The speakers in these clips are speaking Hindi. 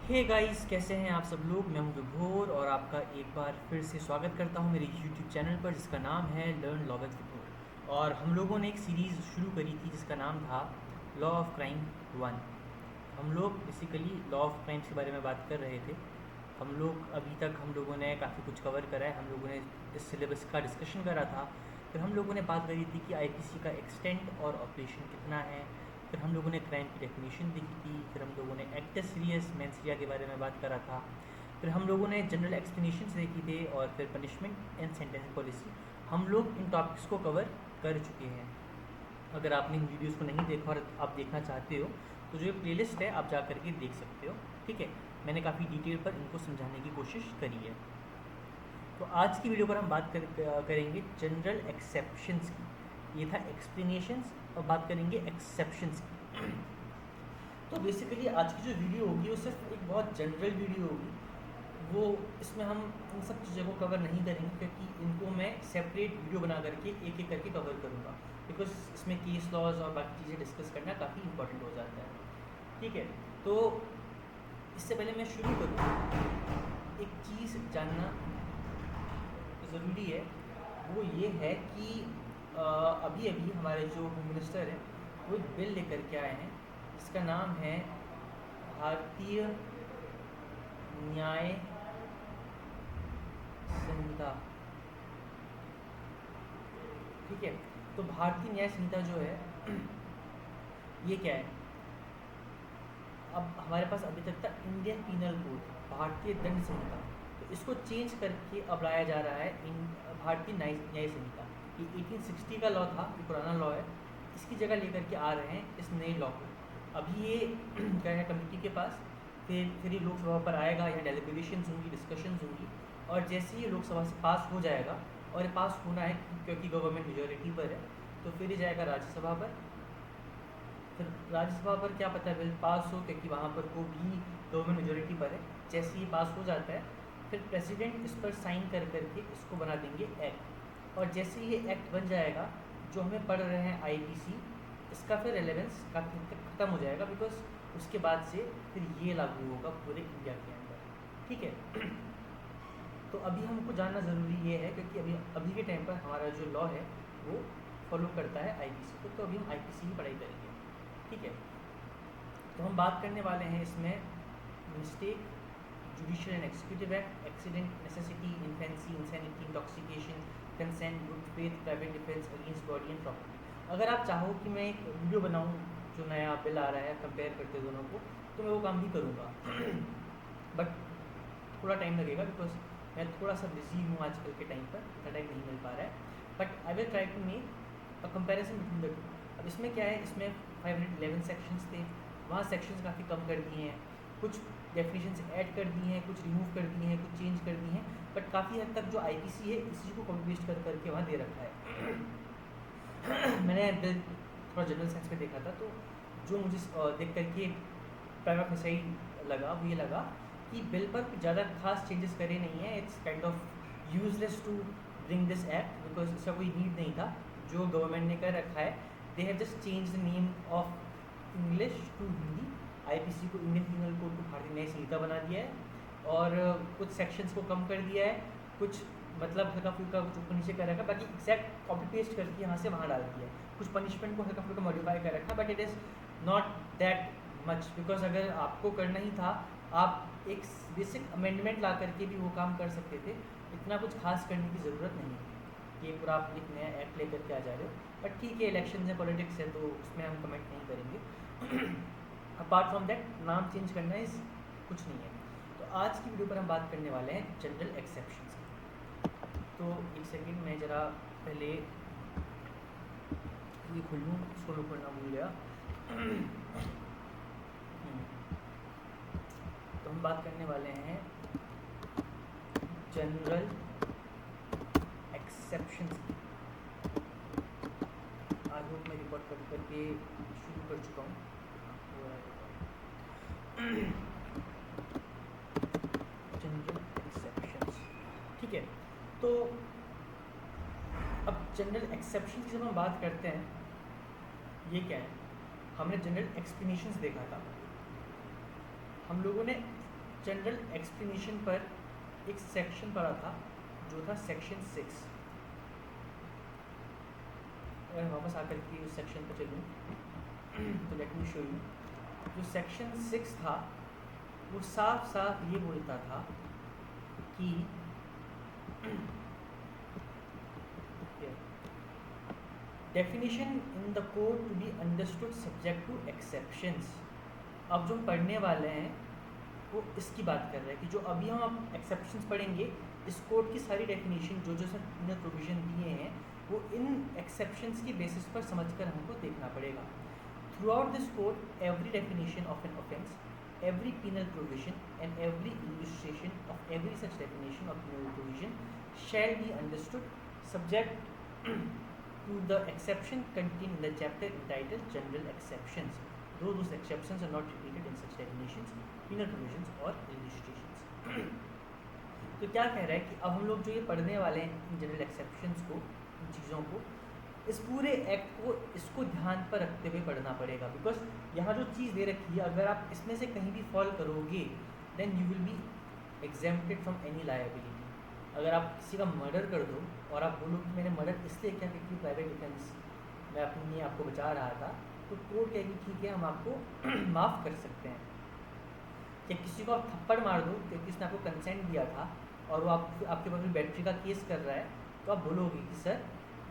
हे गाइस, कैसे हैं आप सब लोग। मैं हूं विभोर और आपका एक बार फिर से स्वागत करता हूं मेरे यूट्यूब चैनल पर जिसका नाम है लर्न लॉ विद विभोर। और हम लोगों ने एक सीरीज़ शुरू करी थी जिसका नाम था लॉ ऑफ क्राइम 1। हम लोग बेसिकली लॉ ऑफ क्राइम्स के बारे में बात कर रहे थे। हम लोगों ने काफ़ी कुछ कवर करा है। हम लोगों ने इस सिलेबस का डिस्कशन करा था। फिर हम लोगों ने बात करी थी कि आईपीसी का एक्सटेंट और ऑपरेशन कितना है। फिर हम लोगों ने क्राइम की डेफिनेशन देखी थी। फिर हम लोगों ने एक्ट सीरियस मेंस के बारे में बात करा था। फिर हम लोगों ने जनरल एक्सप्लेनेशन देखे थे और फिर पनिशमेंट एंड सेंटेंसिंग पॉलिसी। हम लोग इन टॉपिक्स को कवर कर चुके हैं। अगर आपने इन वीडियोज़ को नहीं देखा और आप देखना चाहते हो तो जो ये प्लेलिस्ट है आप जा करके देख सकते हो। ठीक है, मैंने काफ़ी डिटेल पर इनको समझाने की कोशिश करी है। तो आज की वीडियो पर हम करेंगे जनरल एक्सेप्शंस की। ये था एक्सप्लेनेशंस और बात करेंगे एक्सेप्शंस की। तो बेसिकली आज की जो वीडियो होगी वो सिर्फ एक बहुत जनरल वीडियो होगी। वो इसमें हम इन सब चीज़ों को कवर नहीं करेंगे क्योंकि इनको मैं सेपरेट वीडियो बना करके एक एक करके कवर करूँगा, बिकॉज इसमें केस लॉज और बाकी चीज़ें डिस्कस करना काफ़ी इंपॉर्टेंट हो जाता है। ठीक है, तो इससे पहले मैं शुरू करूँ, एक चीज़ जानना ज़रूरी है। वो ये है कि अभी अभी हमारे जो होम मिनिस्टर हैं वो एक बिल लेकर के आए हैं जिसका नाम है भारतीय न्याय संहिता। ठीक है, तो भारतीय न्याय संहिता जो है ये क्या है। अब हमारे पास अभी तक था इंडियन पीनल कोड, भारतीय दंड संहिता। तो इसको चेंज करके अब लाया जा रहा है भारतीय न्याय संहिता। ये 1860 का लॉ था, ये पुराना लॉ है। इसकी जगह लेकर के आ रहे हैं इस नए लॉ को। अभी ये क्या है कमेटी के पास, फिर ये लोकसभा पर आएगा, यहाँ डेलिब्रेशंस होंगी, डिस्कशंस होंगी। और जैसे ही लोकसभा से पास हो जाएगा, और ये पास होना है क्योंकि गवर्नमेंट मेजोरिटी पर है, तो फिर ये जाएगा राज्यसभा पर। फिर राज्यसभा पर क्या पता है बिल पास हो, क्योंकि वहाँ पर को भी गवर्नमेंट मेजोरिटी पर है। जैसे ही पास हो जाता है फिर प्रेसिडेंट इस पर साइन कर करके इसको बना देंगे एक्ट। और जैसे ही ये एक्ट बन जाएगा, जो हमें पढ़ रहे हैं आईपीसी, इसका फिर रेलेवेंस काफ़ी हद तक ख़त्म हो जाएगा, बिकॉज उसके बाद से फिर ये लागू होगा पूरे इंडिया के अंदर। ठीक है, तो अभी हमको जानना ज़रूरी ये है क्योंकि अभी के टाइम पर हमारा जो लॉ है वो फॉलो करता है आईपीसी को। तो अभी हम आईपीसी की पढ़ाई करेंगे। ठीक है, तो हम बात करने वाले हैं इसमें mistake, judicial and executive act, accident, necessity, infancy, insanity, intoxication, consent, good faith, private defence against body and property. अगर आप चाहो कि मैं एक वीडियो बनाऊं जो नया बिल आ रहा है कंपेयर करते दोनों को, तो मैं वो काम भी करूँगा बट थोड़ा टाइम लगेगा, बिकॉज मैं थोड़ा सा बिजी हूँ आजकल के टाइम पर, इतना टाइम नहीं मिल पा रहा है। But I will try to make a comparison between the two. अब इसमें क्या है, इसमें 511 सेक्शंस थे, वहाँ सेक्शंस काफ़ी कम कर दिए हैं, कुछ डेफिनेशंस ऐड कर दी हैं, कुछ रिमूव कर दी हैं, कुछ चेंज कर दी हैं। बट काफ़ी हद तक जो आईपीसी है इसी को कॉपी पेस्ट कर करके वहाँ दे रखा है मैंने बिल थोड़ा जनरल साइंस में देखा था, तो जो मुझे देख करके प्राइमा फेसाई लगा वो ये लगा कि बिल पर ज़्यादा खास चेंजेस करे नहीं है। It's kind of useless to bring this act, because इसका कोई नीड नहीं था जो गवर्नमेंट ने कर रखा है। They have just change the name of English to Hindi. IPC को इंडियन पीनल कोड को भारतीय न्याय संहिता बना दिया है और कुछ सेक्शंस को कम कर दिया है, कुछ मतलब हल्का फुल्का कुछ ऊपर नीचे कर रखा है, बाकी एग्जैक्ट कॉपी पेस्ट करके यहाँ से वहाँ डाल दिया है। कुछ पनिशमेंट को हल्का फुल्का मॉडिफाई कर रखा है, but it is not that much, because अगर आपको करना ही था आप एक बेसिक अमेंडमेंट ला करके भी वो काम कर सकते थे। इतना कुछ खास करने की ज़रूरत नहीं है कि पूरा आप एक नया एक्ट ले करके आ जा रहे हो। बट ठीक है, इलेक्शन है, पॉलिटिक्स है, तो उसमें हम कमेंट नहीं करेंगे अपार्ट फ्रॉम दैट नाम चेंज करना इस कुछ नहीं है। तो आज की वीडियो पर हम बात करने वाले हैं जनरल एक्सेप्शंस की। तो एक सेकेंड, मैं ज़रा पहले ये खोल लूँ, इसको मैं खोलना भूल गया तो हम बात करने वाले हैं जनरल एक्सेप्शंस की। आई होप मैं रिकॉर्ड करके शुरू कर चुका हूँ। जनरल एक्सेप्शंस, ठीक है। तो अब जनरल एक्सेप्शन की जब हम बात करते हैं, ये क्या है। हमने जनरल एक्सप्लेनेशंस देखा था, हम लोगों ने जनरल एक्सप्लेनेशन पर एक सेक्शन पढ़ा था जो था सेक्शन 6। अगर वापस आकर के उस सेक्शन पर चलूँ तो लेट मी शो यू। जो सेक्शन 6 था वो साफ साफ ये बोलता था कि definition in the code to be understood subject to exceptions. अब जो हम पढ़ने वाले हैं वो इसकी बात कर रहे हैं कि जो अभी हम एक्सेप्शंस पढ़ेंगे, इस कोड की सारी डेफिनेशन जो जो सब इनर प्रोविजन दिए हैं वो इन एक्सेप्शंस की बेसिस पर समझकर हमको देखना पड़ेगा। Through out this code every definition of an offence, every penal provision and every illustration of every such definition of penal provision shall be understood subject to the exception contained in the chapter entitled General Exceptions, though those exceptions are not repeated in such definitions, penal provisions or illustrations। तो क्या कह रहा है कि अब हम लोग जो ये पढ़ने वाले हैं इन जनरल एक्सेप्शंस को, इन चीज़ों को, इस पूरे एक्ट को इसको ध्यान पर रखते हुए पढ़ना पड़ेगा। बिकॉज यहाँ जो चीज़ दे रखी है, अगर आप इसमें से कहीं भी फॉल करोगे then you will be exempted from any liability. अगर आप किसी का मर्डर कर दो और आप बोलो कि मैंने मर्डर इसलिए क्या क्योंकि प्राइवेट डिफेंस मैं अपनी आपको बचा रहा था, तो कोर्ट कहेगी ठीक है हम आपको माफ़ कर सकते हैं। या किसी को आप थप्पड़ मार दो क्योंकि उसने आपको कंसेंट दिया था और वो आपके पास बैटरी का केस कर रहा है, तो आप बोलोगे कि सर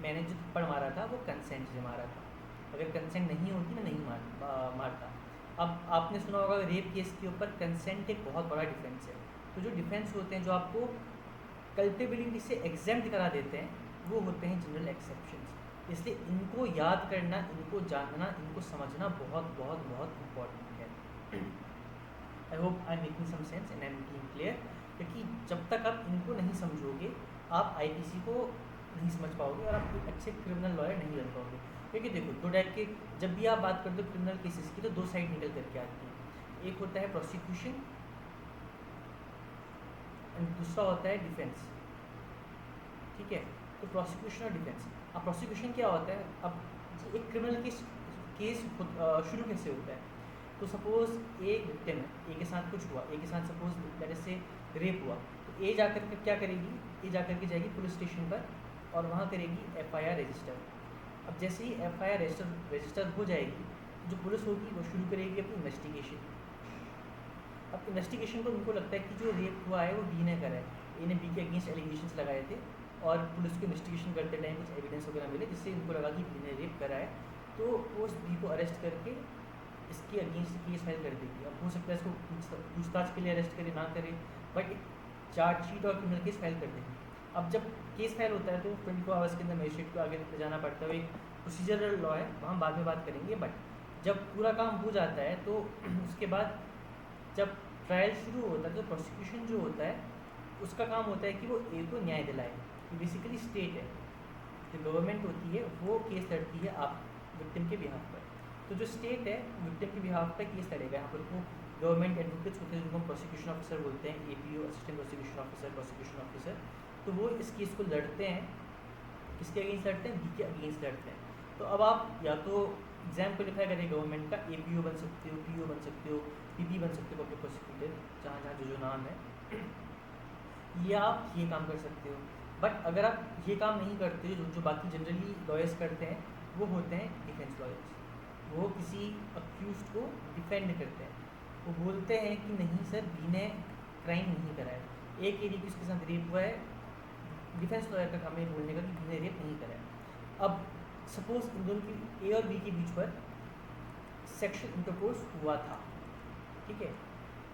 मैंने जो थप्पड़ मारा था वो कंसेंट से मारा था, अगर कंसेंट नहीं होती मैं नहीं मारता। अब आपने सुना होगा रेप केस के ऊपर कंसेंट एक बहुत बड़ा डिफेंस है। तो जो डिफेंस होते हैं जो आपको कल्पेबिलिटी से एग्जेम्प्ट करा देते हैं वो होते हैं जनरल एक्सेप्शंस। इसलिए इनको याद करना, इनको जानना, इनको समझना बहुत बहुत बहुत इम्पॉर्टेंट है। I hope I am making some sense and I am making clear, क्योंकि जब तक आप इनको नहीं समझोगे आप आईपीसी को नहीं समझ पाओगे और आप एक अच्छे क्रिमिनल लॉयर नहीं बन पाओगे। क्योंकि देखो दो टाइप के, जब भी आप बात करते हो क्रिमिनल केसेस की तो दो साइड निकल करके आती है। एक होता है प्रोसिक्यूशन एंड दूसरा होता है डिफेंस। ठीक है, तो प्रोसिक्यूशन और डिफेंस। अब प्रोसिक्यूशन क्या होता है, अब एक क्रिमिनल केस शुरू कैसे होता है। तो सपोज एक विक्टिम है, ए के साथ कुछ हुआ, ए के साथ सपोज जैसे से रेप हुआ, तो ए जाकर के क्या करेगी, ए जाकर के जाएगी पुलिस स्टेशन पर और वहाँ करेगी एफआईआर रजिस्टर। अब जैसे ही एफआईआर रजिस्टर हो जाएगी तो जो पुलिस होगी वो शुरू करेगी अपनी इन्वेस्टिगेशन। अब इन्वेस्टिगेशन को उनको लगता है कि जो रेप हुआ है वो बी ने करा है, ए ने बी के अगेंस्ट एलिगेशंस लगाए थे और पुलिस को इन्वेस्टिगेशन करते टाइम कुछ एविडेंस वगैरह मिले जिससे इनको लगा कि बी ने रेप करा है, तो वो उस बी को अरेस्ट करके इसके अगेंस्ट केस फाइल कर देगी। अब हो सकता है इसको पूछताछ के लिए अरेस्ट करे ना करे, बट एक चार्जशीट और क्रिमिनल केस फाइल कर देगी। अब जब केस फाइल होता है तो 24 आवर्स के अंदर मजिस्ट्रेट को आगे लेकर जाना पड़ता है। एक प्रोसीजरल लॉ है, वहाँ बाद में बात करेंगे। बट जब पूरा काम हो जाता है तो उसके बाद जब ट्रायल शुरू होता है तो प्रोसिक्यूशन जो होता है उसका काम होता है कि वो ए को न्याय दिलाए। ये बेसिकली स्टेट है, जो गवर्नमेंट होती है वो केस लड़ती है आप विक्टिम के बिहाफ पर। तो जो स्टेट है विक्टिम के बिहाफ पर केस लड़ेगा। यहाँ पर वो गवर्नमेंट एडवोकेट्स होते हैं जिनको हम प्रोसिक्यूशन ऑफिसर बोलते हैं, APO assistant prosecution officer, prosecution officer. तो वो इस केस को लड़ते हैं, किसके अगेंस्ट लड़ते हैं, बी के अगेंस्ट लड़ते हैं। तो अब आप या तो एग्जाम क्वालिफाई करें गवर्नमेंट का, एपीओ बन सकते हो, पीओ बन सकते हो, पीपी बन सकते हो, पब्लिक प्रोसिक्यूटर, जहाँ जहाँ जो जो नाम है, ये आप ये काम कर सकते हो। बट अगर आप ये काम नहीं करते हो, जो बाकी जनरली लॉयर्स करते हैं, वो होते हैं डिफेंस लॉयर्स। वो किसी अक्यूज को डिफेंड करते हैं, वो बोलते हैं कि नहीं सर बी ने क्राइम नहीं करा है, एक एडी उसके साथ रेप हुआ है, डिफेंस लॉयर का काम है बोलने का कि बी ने रेप नहीं करा है। अब सपोज इन दोनों की ए और बी के बीच पर सेक्शुअल इंटरकोर्स हुआ था, ठीक है,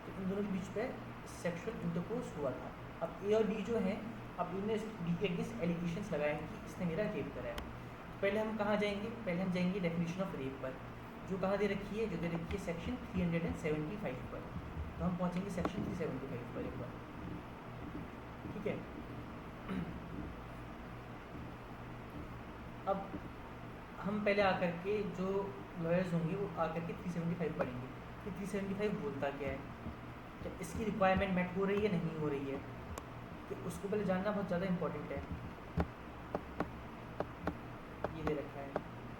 तो इन दोनों के बीच पर सेक्शुअल इंटरकोर्स हुआ था। अब ए और बी जो हैं, अब इन्होंने बी के अगेंस्ट एलिगेशंस लगाए हैं कि इसने मेरा रेप करा है। तो पहले हम कहाँ जाएंगे, पहले हम जाएंगे डेफिनेशन ऑफ रेप पर, जो कहाँ दे रखी है, जो दे रखी है सेक्शन 375 पर। तो हम पहुँचेंगे सेक्शन 375 पर एक बार, ठीक है। अब हम पहले आकर के जो लॉयर्स होंगे वो आकर के 375 पढ़ेंगे कि 375 बोलता क्या है, क्या इसकी रिक्वायरमेंट मेट हो रही है नहीं हो रही है, कि उसको पहले जानना बहुत ज़्यादा इंपॉर्टेंट है। ये दे रखा है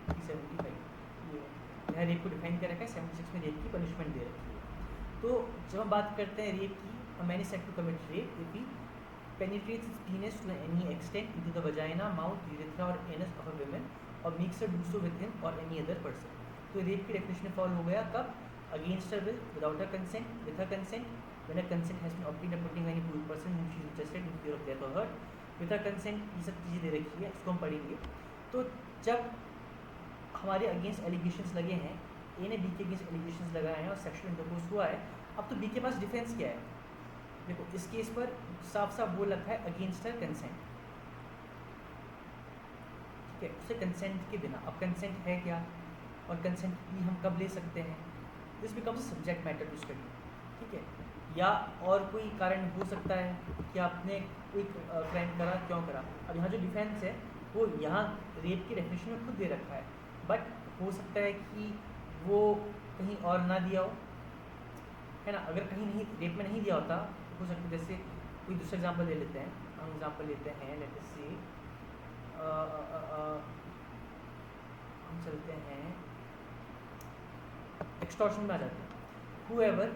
375, ये यहाँ रेप को डिफाइन कर रखा है, 76 में रेप की पनिशमेंट दे रखी है। तो जब हम बात करते हैं रेप की, a man is said to commit rape if he penetrates his penis to any extent into the vagina, mouth, urethra or anus of a woman or makes her do so with him or any other person. तो रेप की डेफिनेशन फॉल हो गया कब? Against her will, without her consent, with her consent, when her consent has been obtained by putting any poor person whom she is interested in fear of death or hurt, with her consent, ये सब चीज़ें दे रखी है, इसको हम पढ़ेंगे। तो जब हमारे अगेंस्ट एलिगेशंस लगे हैं, ए ने बी के अगेंस्ट एलिगेशंस लगाए हैं और सेक्शुअल इंटरकोर्स हुआ है, अब तो बी के पास डिफेंस क्या है? देखो इस केस पर साफ साफ बोल रखा है अगेंस्ट हर कंसेंट, ठीक है, उसे कंसेंट के बिना। अब कंसेंट है क्या और कंसेंट भी हम कब ले सकते हैं? This becomes subject matter to study, ठीक है। या और कोई कारण हो सकता है कि आपने कोई क्राइम करा, क्यों करा। अब यहाँ जो डिफेंस है वो यहाँ रेप की डेफिनेशन में खुद दे रखा है, बट हो सकता है कि वो कहीं और ना दिया हो, है ना। अगर कहीं नहीं रेप में नहीं दिया होता हो सकता है, जैसे कोई दूसरा एग्जांपल ले लेते हैं, हम एग्जांपल लेते हैं, लेट अस से हम चलते हैं एक्सटॉर्शन में आ जाते हैं। whoever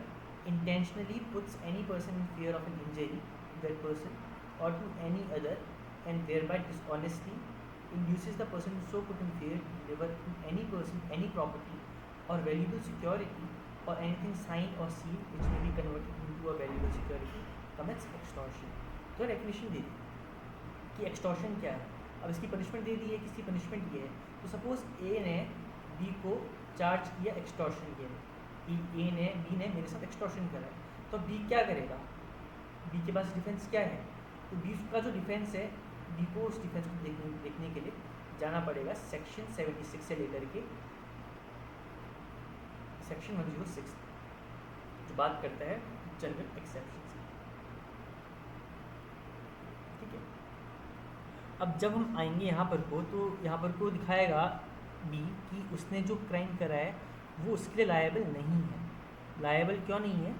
intentionally puts any person in fear of an injury to that person or to any other and thereby dishonestly induces the person so put in fear to deliver to any person any property or valuable security or anything signed or sealed which may be converted into a valuable security commits extortion। तो डेफिनेशन दे दी कि एक्सटॉर्शन क्या है। अब इसकी पनिशमेंट दे दी है, किसकी पनिशमेंट ये है। तो सपोज ए ने बी को चार्ज किया एक्सटॉर्शन के लिए, बी ने मेरे साथ एक्सटॉर्शन करा है, तो बी क्या करेगा? बी के पास डिफेंस क्या है? तो बी का जो डिफेंस है, बी को उस डिफेंस को देखने के लिए जाना पड़ेगा सेक्शन 76 से लेकर के सेक्शन 106 जो बात करता है जनरल एक्सेप्शन से, ठीक है। अब जब हम आएंगे यहाँ पर को, तो यहाँ पर को दिखाएगा बी कि उसने जो क्राइम करा है वो उसके लिए लायबल नहीं है। लायबल क्यों नहीं है?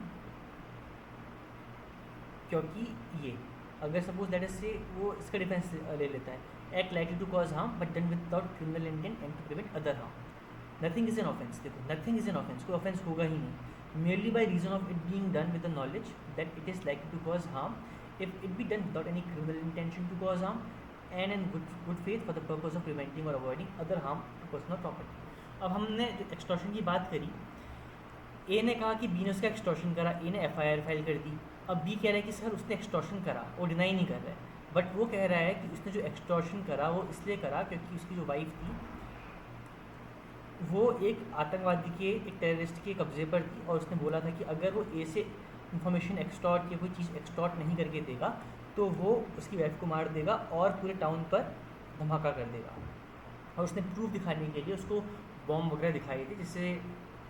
क्योंकि ये अगर सपोज दैट इज से वो इसका डिफेंस ले लेता है, act likely to cause harm but done without criminal intent and to prevent other harm. Nothing is an offence. देखो नथिंग इज एन ऑफेंस, कोई ऑफेंस होगा ही नहीं। Merely by reason of it being done with the knowledge that it is likely to cause harm if it be done without any criminal intention to cause harm and in good faith for the purpose of preventing और avoiding other harm to personal property. अब हमने जो एक्सटॉर्शन की बात करी, ए ने कहा कि बी ने उसका एक्सटॉर्शन करा, ए ने एफआईआर फाइल कर दी। अब बी कह रहा है कि सर उसने एक्सटॉर्शन करा, वो डिनाई नहीं कर रहा है, बट वो कह रहा है कि उसने जो एक्सटॉर्शन करा वो इसलिए करा क्योंकि उसकी जो वाइफ थी वो एक आतंकवादी के, एक टेररिस्ट के कब्जे पर थी और उसने बोला था कि अगर वो ए से इंफॉर्मेशन एक्सटॉर्ट या कोई चीज़ एक्सटॉर्ट नहीं करके देगा तो वो उसकी वाइफ को मार देगा और पूरे टाउन पर धमाका कर देगा। और उसने प्रूफ दिखाने के लिए उसको बॉम्ब वगैरह दिखाई थी, जिससे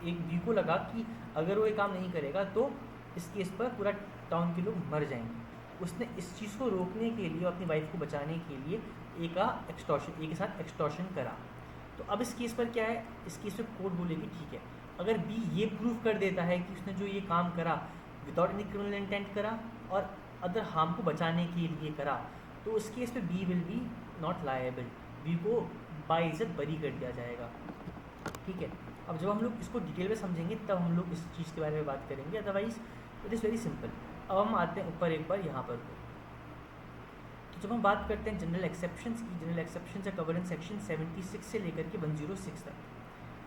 एक बी को लगा कि अगर वो ये काम नहीं करेगा तो इस केस पर पूरा टाउन के लोग मर जाएंगे। उसने इस चीज़ को रोकने के लिए, अपनी वाइफ को बचाने के लिए ए के साथ एक्सटॉर्शन करा। तो अब इस केस पर क्या है, इस केस पर कोर्ट बोलेगी ठीक है, अगर बी ये प्रूव कर देता है कि उसने जो ये काम करा विदाउट एनी क्रिमिनल इंटेंट करा और अदर हार्म को बचाने के लिए करा, तो उस केस पे B will be not liable, B को बाइज्जत बरी कर दिया जाएगा, ठीक है। अब जब हम लोग इसको डिटेल में समझेंगे तब हम लोग इस चीज़ के बारे में बात करेंगे, otherwise it is very simple. अब हम आते हैं ऊपर एक बार यहाँ पर। तो जब हम बात करते हैं जनरल एक्सेप्शंस की, जनरल एक्सेप्शंस है कवर इन सेक्शन 76 से लेकर के 106 तक।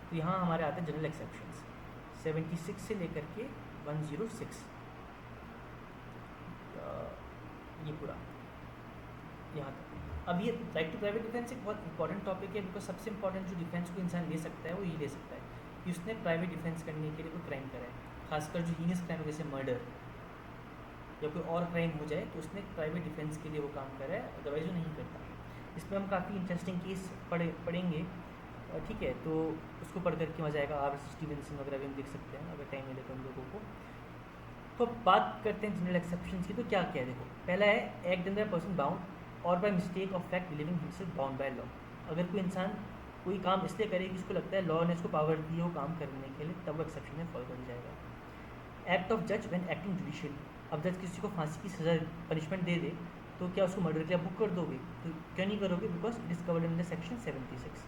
तो यहाँ हमारे आते हैं जनरल एक्सेप्शंस 76 से लेकर के 106, ये पूरा यहाँ तक। अब ये राइट टू प्राइवेट डिफेंस एक बहुत इंपॉर्टेंट टॉपिक है, बिकॉज सबसे इंपॉर्टेंट जो डिफेंस को इंसान ले सकता है वो ये ले सकता है कि उसने प्राइवेट डिफेंस करने के लिए कोई क्राइम करा है, खासकर जो हीनियस क्राइम जैसे मर्डर या कोई और क्राइम हो जाए तो उसने प्राइवेट डिफेंस के लिए वो काम करा है, अदरवाइज वो नहीं करता। इसमें हम काफ़ी इंटरेस्टिंग केस पढ़ेंगे, ठीक है, तो उसको पढ़ करके मजा आएगा। आर स्टीवेंसन वगैरह भी हम देख सकते हैं अगर टाइम मिले तो हम लोगों को। तो बात करते हैं जनरल एक्सेप्शंस की। तो क्या क्या है, देखो पहला है act done by person bound और by mistake of fact believing himself bound by law. अगर कोई इंसान कोई काम इसलिए करे कि उसको लगता है लॉ ने उसको पावर दी है वो काम करने के लिए, तब वो एक्सेप्शन में फॉल कर जाएगा। एक्ट ऑफ जज व्हेन एक्टिंग जुडिशियली। अब जज किसी को फांसी की सज़ा पनिशमेंट दे दे तो क्या उसको मर्डर के लिए बुक कर दोगे? तो क्यों नहीं करोगे? Because it is covered in the section 76।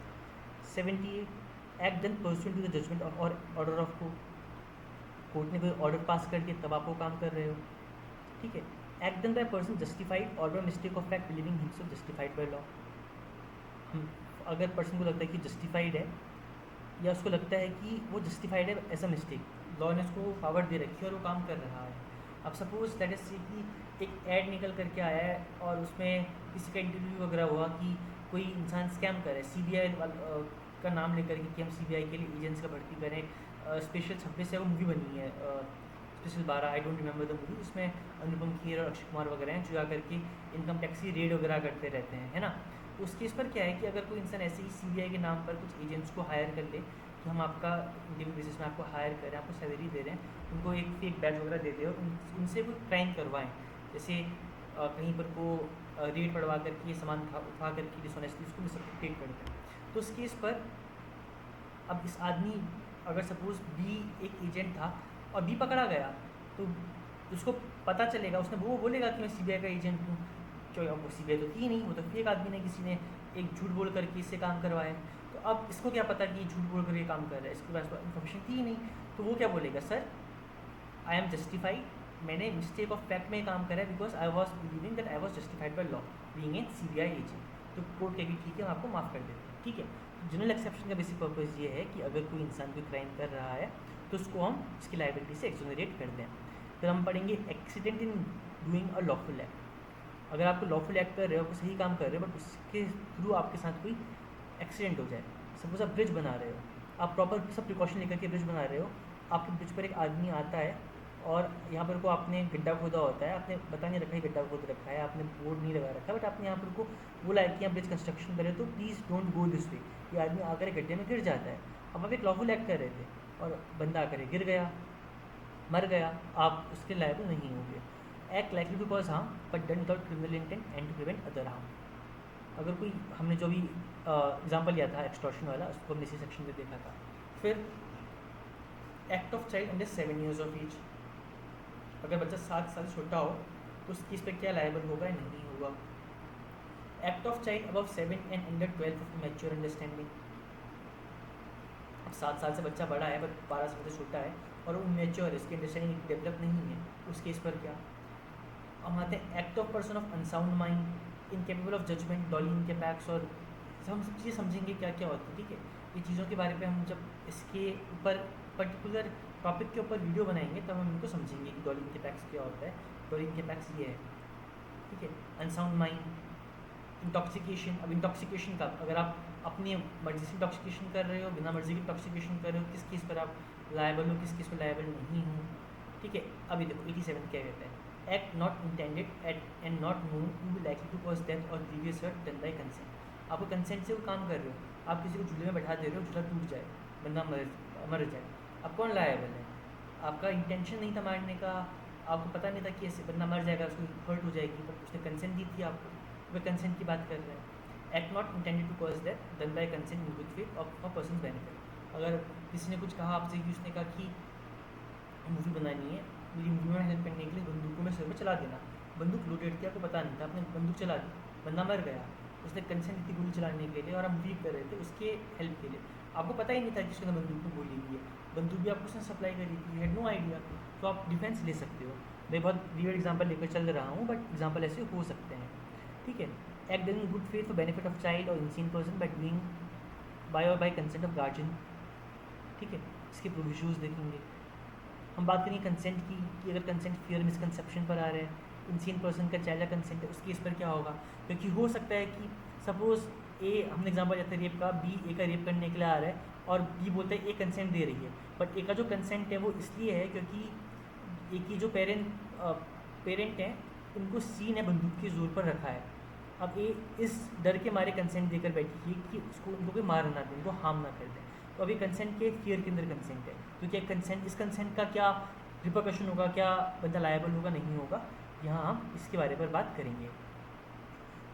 78 act done pursuant to the judgment of और ऑर्डर ऑफ कोर्ट। कोर्ट ने कोई ऑर्डर पास कर दिया तब आप वो काम कर रहे हो, ठीक है। Act done by person justified और by mistake of fact believing himself justified by law. अगर पर्सन को लगता है कि जस्टिफाइड है, या उसको लगता है कि वो जस्टिफाइड है एज अ मिस्टेक, लॉ ने उसको पावर दे रखी है और वो काम कर रहा है। अब सपोज दैट इज कि एक ऐड निकल करके आया है और उसमें किसी का इंटरव्यू वगैरह हुआ कि कोई इंसान स्कैम करे, CBI का नाम लेकर कि हम CBI के लिए एजेंट्स का भर्ती करें। स्पेशल 26 है वो मूवी बनी है, special 12, I don't remember the movie, उसमें अनुपम खेर और अक्षय कुमार वगैरह हैं जो आकर के इनकम टैक्स की रेड वगैरह करते रहते हैं, है ना। उस केस पर क्या है कि अगर कोई इंसान ऐसे ही CBI के नाम पर कुछ एजेंट्स को हायर कर ले कि हम आपका इंटरव्यू बेसिस में आपको हायर करें, आपको सैलरी दे रहे हैं, उनको एक फेक बैच वगैरह दे दें और उनसे कोई क्राइम करवाएं, जैसे कहीं पर को रेड पड़वा करके सामान उठा करके डिसऑनेस्टली उसको मिसअप्रोप्रिएट कर दें। तो उस केस पर अब इस आदमी, अगर सपोज B एक एजेंट था और B पकड़ा गया, तो उसको पता चलेगा, उसने वो बोलेगा कि मैं CBI का एजेंट हूँ, क्यों? वो CBI तो थी नहीं, वो तो फेक आदमी ने, किसी ने एक झूठ बोल करके इससे काम करवाया। तो अब इसको क्या पता कि झूठ बोल कर ये काम कर रहा है, इसके पास इन्फॉर्मेशन थी ही नहीं। तो वो क्या बोलेगा, सर आई एम जस्टिफाइड, मैंने मिस्टेक ऑफ फैक्ट में काम करा है because I was believing that I was justified by law being a CBI agent. तो कोर्ट कहेगी ठीक है, हम आपको माफ़ कर देते हैं, ठीक है। जनरल एक्सेप्शन का बेसिक पर्पज़ ये है कि अगर कोई इंसान कोई क्राइम कर रहा है तो उसको हम उसकी लाइबिलिटी से एक्सोनरेट कर दें। फिर हम पढ़ेंगे accident in doing a lawful act. अगर आप लॉफुल एक्ट कर रहे हो, सही काम कर रहे हो, बट उसके थ्रू आपके साथ कोई एक्सीडेंट हो जाए, सपोज आप ब्रिज बना रहे हो, आप प्रॉपर सब प्रिकॉशन लेकर के ब्रिज बना रहे हो, आपके ब्रिज पर एक आदमी आता है और यहाँ पर को आपने गड्ढा खोदा होता है, आपने बता नहीं रखा है गड्ढा खोद रखा है, आपने बोर्ड नहीं लगा रखा है, बट आपने यहाँ पर को बोला है कि यहाँ ब्रिज कंस्ट्रक्शन करें तो please don't go this way. ये आदमी आकर गड्ढे में गिर जाता है। अब आप एक लॉफुल एक्ट कर रहे थे और बंदा आकर गिर गया, मर गया, आप उसके लायबल नहीं होंगे। Act likely to cause harm but done without criminal intent and to prevent other harm. अगर कोई, हमने जो भी एग्जाम्पल लिया था एक्सटॉर्शन वाला, उसको हमने इसी सेक्शन में देखा था। फिर act of child under 7 years of age, अगर बच्चा 7 साल छोटा हो तो उस केस पे क्या लायबल होगा या नहीं होगा। Act of child above 7 and under 12 of mature understanding, अब 7 साल से बच्चा बड़ा है बट 12 साल से छोटा है और वो मैच्योर है, इसकी अंडरस्टैंडिंग डेवलप नहीं है, उस केस पर क्या। हम आते हैं act of person of unsound mind, incapable of judgment, doli incapax, और हम सब चीज़ें समझेंगे क्या क्या होती है, ठीक है। ये चीज़ों के बारे में हम जब इसके ऊपर पर्टिकुलर टॉपिक के ऊपर वीडियो बनाएंगे तब हम इनको समझेंगे कि डॉली इनकेपैक्स क्या होता है। डॉली इनकेपैक्स ये है, ठीक है। अनसाउंड माइंड, इंटॉक्सिकेशन, अब इंटॉक्सिकेशन का, अगर आप अपनी मर्जी से इंटॉक्सिकेशन कर रहे हो, बिना मर्जी की इंटॉक्सिकेशन कर रहे हो, किस केस पर आप लायबल हो, किस केस पर लायबल नहीं हो, ठीक है। अभी देखो 87 क्या कहता है, act not intended at and not known to be likely to cause death और previous hurt done by consent. आप कंसेंट से वो काम कर रहे हो, आप किसी को झूले में बैठा दे रहे हो, झूला टूट जाए, बंदा मर जाए, अब कौन लायबल है? आपका इंटेंशन नहीं था मारने का, आपको पता नहीं था कि ऐसे बंदा मर जाएगा, उसको हर्ट हो जाएगी, पर उसने कंसेंट दी थी आपको, वह कंसेंट की बात कर रहे हैं। Act not intended to cause death done by consent in good faith of a person benefit. अगर किसी ने कुछ कहा आपसे कि उसने कहा कि मूवी बनानी है, मेरी मूवी में हेल्प करने के लिए बंदूकों में सर में चला देना, बंदूक लोडेड थी, आपको पता नहीं था, आपने बंदूक चला दी, बंदा मर गया, उसने कंसेंट थी गोली चलाने के लिए और आप मूवी कर रहे थे उसके हेल्प के लिए, आपको पता ही नहीं था कि उसने बंदूक में गोली दी है, बंदूक भी आपको उसने सप्लाई करी थी, हैड नो आइडिया, तो आप डिफेंस ले सकते हो। मैं बहुत रियल एग्जांपल लेकर चल रहा हूँ, बट एग्जांपल ऐसे हो सकते हैं, ठीक है। Act done in good faith for benefit of child और इंसीन पर्सन बाय डूइंग बाय और बाय कंसेंट ऑफ गार्जियन, ठीक है। इसके प्रोविजंस देखेंगे। हम बात करेंगे कंसेंट की, कि अगर कंसेंट फियर मिसकंसेप्शन पर आ रहे हैं, इंसीन पर्सन का चाइल्ड का कंसेंट है, उस केस पर क्या होगा, क्योंकि हो सकता है कि सपोज ए, हमने एग्जाम्पल लेते हैं रेप का, बी ए का रेप करने के लिए आ रहा है और बी बोलता है ए कंसेंट दे रही है, बट ए का जो कंसेंट है वो इसलिए है क्योंकि ए की जो पेरेंट हैं उनको सी ने बंदूक के जोर पर रखा है। अब ए इस डर के मारे कंसेंट देकर बैठी है कि उसको उनको कोई मार ना दे, उनको हार्म ना कर दे, तो अभी कंसेंट के फियर के अंदर कंसेंट है, तो क्या कंसेंट, इस कंसेंट का क्या रिपरकशन होगा, क्या बंदा लायबल होगा, नहीं होगा, यहाँ हम इसके बारे में बात करेंगे।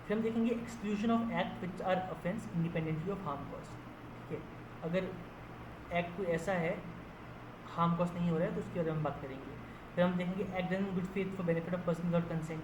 फिर हम देखेंगे exclusion of act which are offence independently of harm cost, ठीक है। अगर एक्ट कोई ऐसा है हार्म कॉस्ट नहीं हो रहा है तो उसके बारे में हम बात करेंगे। फिर हम देखेंगे act done in good faith for benefit of person without consent.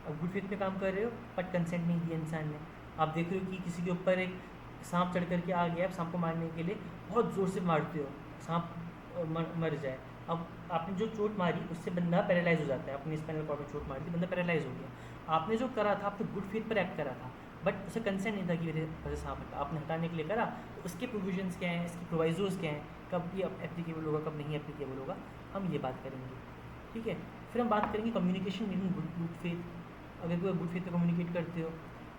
अब गुड फेथ में काम कर रहे हो बट कंसेंट नहीं दिया इंसान ने, आप देख रहे हो कि किसी के ऊपर एक सांप चढ़ करके आ गया, आप सांप को मारने के लिए बहुत ज़ोर से मारते हो, सांप मर जाए। अब आपने जो चोट मारी उससे बंदा पैरालाइज हो जाता है, अपनी स्पाइनल कॉर्ड में चोट मारी थी, बंदा पैरालाइज हो गया। आपने जो करा था आपने गुड फेथ पर एक्ट करा था, बट उसे कंसेंट नहीं था कि मेरे वजह से आप आपने हटाने के लिए करा, तो उसके प्रोविजंस क्या हैं, इसकी प्रोवाइजोज क्या हैं, कब ये एप्लीकेबल होगा कब नहीं एप्लीकेबल होगा, हम ये बात करेंगे। ठीक है, फिर हम बात करेंगे कम्युनिकेशन मीनिंग गुड फेथ। अगर कोई गुड फेथ में कम्युनिकेट करते हो,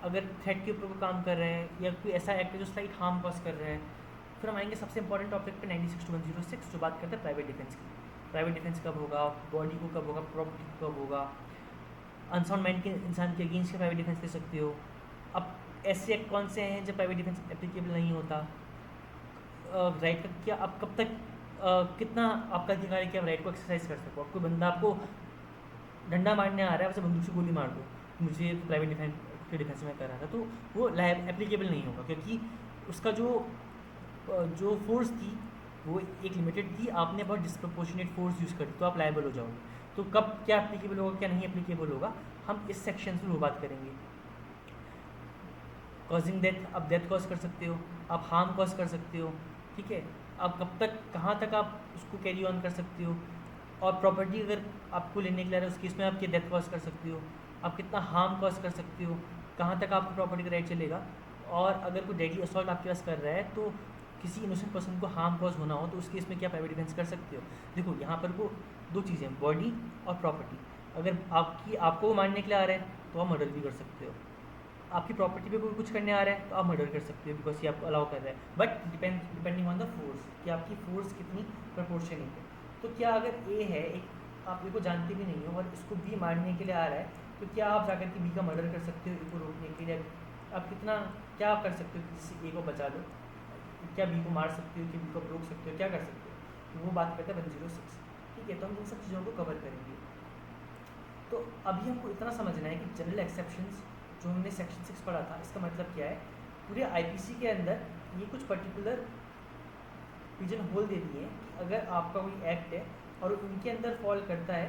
अगर थ्रेट के ऊपर कोई काम कर रहे हैं या कोई ऐसा एक्ट है जो स्लाइट हार्म कॉज कर रहा है। फिर हम आएंगे सबसे इंपॉर्टेंट टॉपिक पे 96 to 106 जो बात करते हैं प्राइवेट डिफेंस की। प्राइवेट डिफेंस कब होगा, बॉडी को कब होगा, प्रॉपर्टी को कब होगा, अनसाउंड माइंड के इंसान के अगेंस्ट के प्राइवेट डिफेंस ले सकते हो। अब ऐसे एक्ट कौन से हैं जब प्राइवेट डिफेंस एप्लीकेबल नहीं होता, राइट का क्या, आप कब तक कितना आपका अधिकार है कि आप राइट को एक्सरसाइज कर सको। कोई बंदा आपको डंडा मारने आ रहा है, उसे बंदूक से गोली मार दो, मुझे प्राइवेट डिफेंस के डिफेंस में कर रहा था, तो वो एप्लीकेबल नहीं होगा, क्योंकि उसका जो फोर्स थी वो एक लिमिटेड थी, आपने बहुत डिस्प्रपोर्शनेट फोर्स यूज़ कर दी, तो आप लायबल हो जाओगे। तो कब क्या एप्लीकेबल होगा क्या नहीं एप्लीकेबल होगा, हम इस सेक्शन में वो बात करेंगे। कॉजिंग डेथ, आप डेथ कॉज कर सकते हो, आप हार्म कॉज कर सकते हो। ठीक है, आप कब तक कहाँ तक आप उसको कैरी ऑन कर सकते हो, और प्रॉपर्टी अगर आपको लेने के लिए उस केस में आप क्या डेथ कॉज कर सकते हो, आप कितना हार्म कॉज कर सकते हो, कहाँ तक आपको प्रॉपर्टी का राइट चलेगा। और अगर कोई डेडली असॉल्ट आपके पास कर रहा है तो किसी इनोसेंट पर्सन को हार्म कॉज होना हो तो उस केस में क्या प्राइवेट डिफेंस कर सकते हो। देखो यहाँ पर वो दो चीज़ें, बॉडी और प्रॉपर्टी। अगर आपको वो मारने के लिए आ रहा है तो आप मर्डर भी कर सकते हो, आपकी प्रॉपर्टी पे कोई कुछ करने आ रहा है तो आप मर्डर कर सकते हो, बिकॉज ये आपको अलाउ कर रहा है। But depending on the force, कि आपकी फोर्स कितनी प्रपोर्शनेट है। तो क्या अगर ए है, एक आप ए को जानते भी नहीं हो और इसको बी मारने के लिए आ रहा है, तो क्या आप जाकर के बी का मर्डर कर सकते हो ए को रोकने के लिए। आप कितना क्या आप कर सकते हो कि किसी ए को बचा दो, क्या बी को मार सकते हो कि बी को रोक सकते हो, क्या कर सकते हो, तो वो बात करते हैं 106। ठीक है, तो हम इन सब चीज़ों को कवर करेंगे। तो अभी हमको इतना समझना है कि जनरल एक्सेप्शंस जो हमने सेक्शन 6 पढ़ा था, इसका मतलब क्या है। पूरे आईपीसी के अंदर ये कुछ पर्टिकुलर पिजन होल दे दिए हैं कि अगर आपका कोई एक्ट है और उनके अंदर फॉल करता है,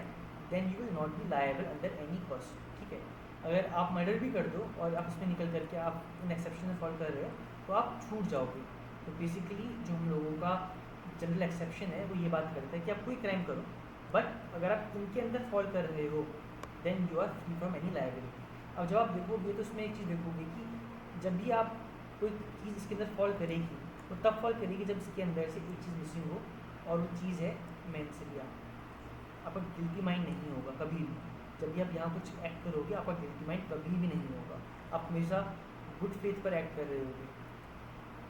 then you will not be liable under any cost. ठीक है, अगर आप मर्डर भी कर दो और आप इसमें निकल करके आप इन एक्सेप्शन में फॉल कर रहे हो तो आप छूट जाओगे। तो बेसिकली जो हम लोगों का जनरल एक्सेप्शन है वो ये बात करता है कि आप कोई क्राइम करो, बट अगर आप इनके अंदर फॉल कर रहे हो then you are free from any liability. अब जब आप देखोगे तो उसमें एक चीज़ देखोगे कि जब भी आप कोई चीज़ इसके अंदर फॉल करेगी तो तब फॉल करेगी जब इसके अंदर से एक चीज़ मिसिंग हो, और वो चीज़ है मेंसरिया। आपका गिल्टी माइंड नहीं होगा कभी भी। जब भी आप यहाँ कुछ एक्ट करोगे आपका गिल्टी माइंड कभी भी नहीं होगा, आप हमेशा गुड फेथ पर एक्ट कर रहे होगे।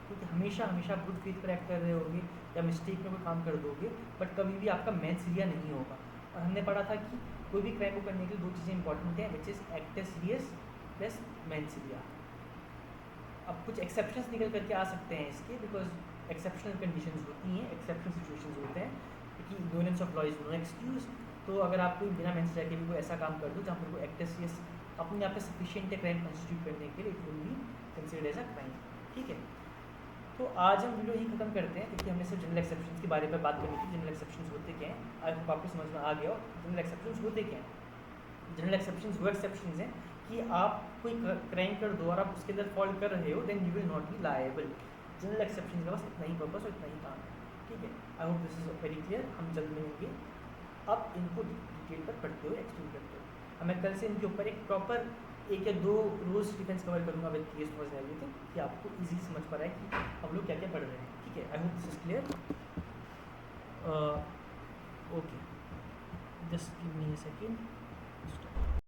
क्योंकि हमेशा हमेशा गुड फेथ पर एक्ट कर रहे होगे या मिस्टेक में कोई काम कर दोगे, बट कभी भी आपका मेंसरिया नहीं होगा। और हमने पढ़ा था कि कोई भी क्राइम को करने के लिए दो चीज़ें इंपॉर्टेंट हैं, which is act serious plus mens rea. अब कुछ एक्सेप्शंस निकल करके आ सकते हैं इसके, बिकॉज एक्सेप्शनल कंडीशंस होती हैं, एक्सेप्शनल सिचुएशंस होते हैं कि ignorance of law is no excuse. तो अगर आप कोई बिना मेंसरिया के भी कोई ऐसा काम कर दो जहाँ पर कोई एक्ट सीरियस अपने आप पे सफिशिएंट है क्राइम कंस्टिट्यूट करने के लिए, it will be considered as a crime. ठीक है, तो आज हम वीडियो यही खत्म करते हैं, क्योंकि हमने सिर्फ जनरल एक्सेप्शंस के बारे में बात करनी थी। जनरल एक्सेप्शंस होते क्या हैं, आई होप आपको समझ में आ गया हो जनरल एक्सेप्शंस होते क्या हैं। जनरल एक्सेप्शंस वो एक्सेप्शंस हैं कि आप कोई क्राइम कर दो और आप उसके अंदर फॉल कर रहे हो, then you will not be liable. General exceptions का बस इतना ही पर्पस और इतना ही काम है। ठीक है, I hope this is very clear. हम जल्द मिलेंगे, अब इनको डिटेल पर पढ़ते हुए एक्सप्लेन करते हुए। मैं कल से इनके ऊपर एक प्रॉपर 1 या 2 रोज डिफेंस कवर करूँगा विद केस फॉर एवरीथिंग, कि आपको इजी समझ पा रहा है कि हम लोग क्या क्या पढ़ रहे हैं। ठीक है, I hope this is clear. Okay, just give me a second.